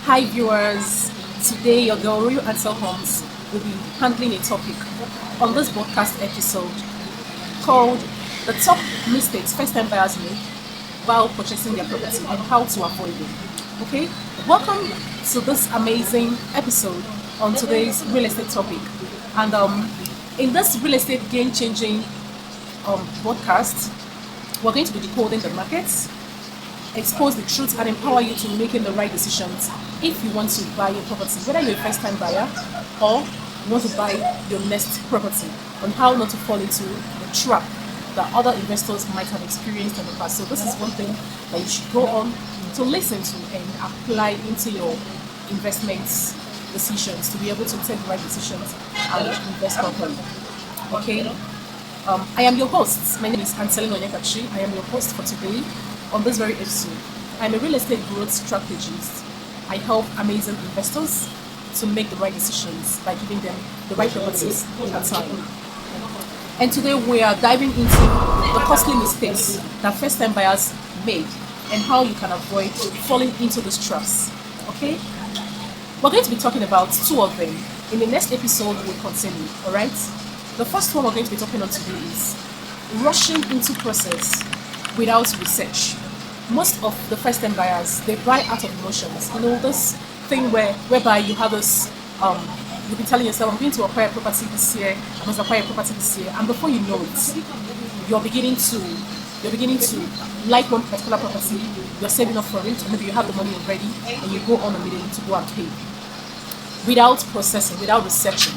Hi viewers, today your girl Royal Ansell Homes will be handling a topic on this podcast episode called the top mistakes first-time buyers make while purchasing their property and how to avoid them. Okay, welcome to this amazing episode on today's real estate topic. And in this real estate game-changing podcast, we're going to be decoding the markets, expose the truth, and empower you to making the right decisions if you want to buy your property, whether you're a first-time buyer or you want to buy your next property, on how not to fall into the trap that other investors might have experienced in the past. So this is one thing that you should go on to listen to and apply into your investments decisions to be able to take the right decisions and invest properly. Okay. I am your host. My name is Anselino Nyakachi. I am your host for today on this very episode. I'm a real estate growth strategist. I help amazing investors to make the right decisions by giving them the right properties at time. And today we are diving into the costly mistakes that first-time buyers make and how you can avoid falling into these traps. Okay? We're going to be talking about two of them. In the next episode, we'll continue. Alright? The first one we're going to be talking on today is rushing into process without research. Most of the first-time buyers, they buy out of emotions. You know, this thing whereby you have this, you'll be telling yourself, I'm going to acquire a property this year, I must acquire a property this year, and before you know it, you're beginning to like one particular property, you're saving up for it, or maybe you have the money already, and you go on immediately to go and pay. Without processing, without researching.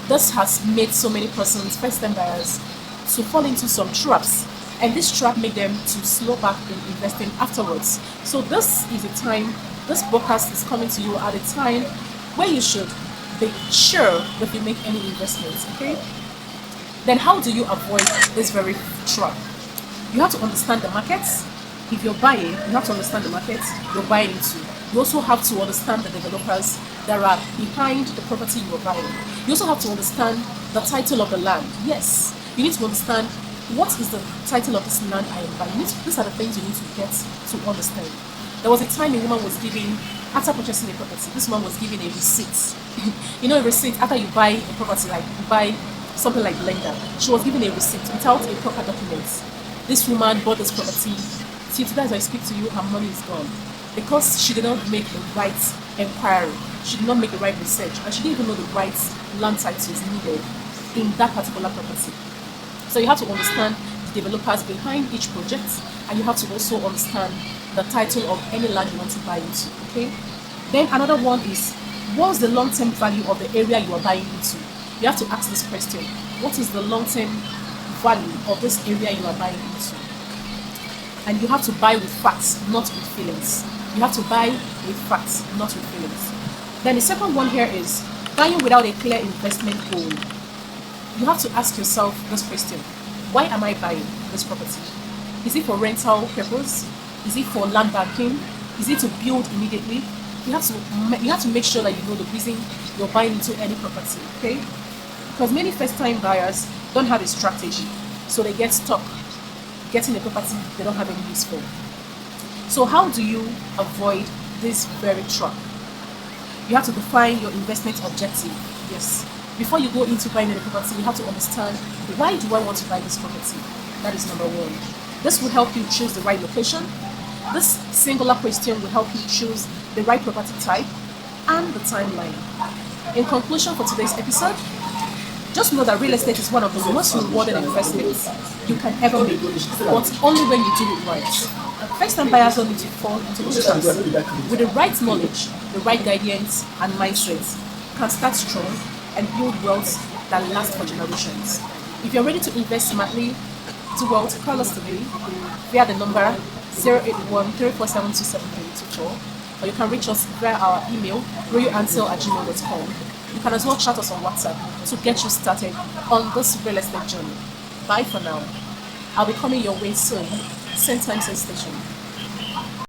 This has made so many persons, first-time buyers, to fall into some traps, and this trap made them to slow back in investing afterwards. So this is a time, this podcast is coming to you at a time where you should be sure that you make any investments, okay? Then how do you avoid this very trap? You have to understand the markets. If you're buying, you have to understand the markets you're buying into. You also have to understand the developers that are behind the property you are buying. You also have to understand the title of the land. Yes, you need to understand what is the title of this land I am buying. These are the things you need to get to understand. There was a time a woman was giving, after purchasing a property, this woman was giving a receipt. You know, a receipt after you buy a property, like you buy something like blender. She was given a receipt without a proper document. This woman bought this property. See, today as I speak to you, her money is gone because she did not make the right inquiry. She did not make the right research, and she didn't even know the right land titles needed in that particular property. So you have to understand the developers behind each project, and you have to also understand the title of any land you want to buy into. Okay. Then another one is, what's the long-term value of the area you are buying into? You have to ask this question: what is the long-term value of this area you are buying into? And you have to buy with facts, not with feelings. You have to buy with facts, not with feelings. Then the second one here is buying without a clear investment goal. You have to ask yourself this question: why am I buying this property? Is it for rental purpose? Is it for land banking? Is it to build immediately? You have to make sure that you know the reason you're buying into any property, okay? Because many first-time buyers don't have a strategy, so they get stuck getting a property they don't have any use for. So how do you avoid this very trap? You have to define your investment objective. Yes. Before you go into buying a property, you have to understand, why do I want to buy this property? That is number one. This will help you choose the right location. This singular question will help you choose the right property type and the timeline. In conclusion for today's episode, just know that real estate is one of the most rewarding investments you can ever make, but only when you do it right. First-time buyers don't need to fall into the traps. With the right knowledge, the right guidance and mindset, you can start strong and build wealth that lasts for generations. If you're ready to invest smartly, do well to call us today via the number 081-347-27324, or you can reach us via our email, royalansell@gmail.com. You can as well chat us on WhatsApp to get you started on this real estate journey. Bye for now. I'll be coming your way soon. Same time, same station.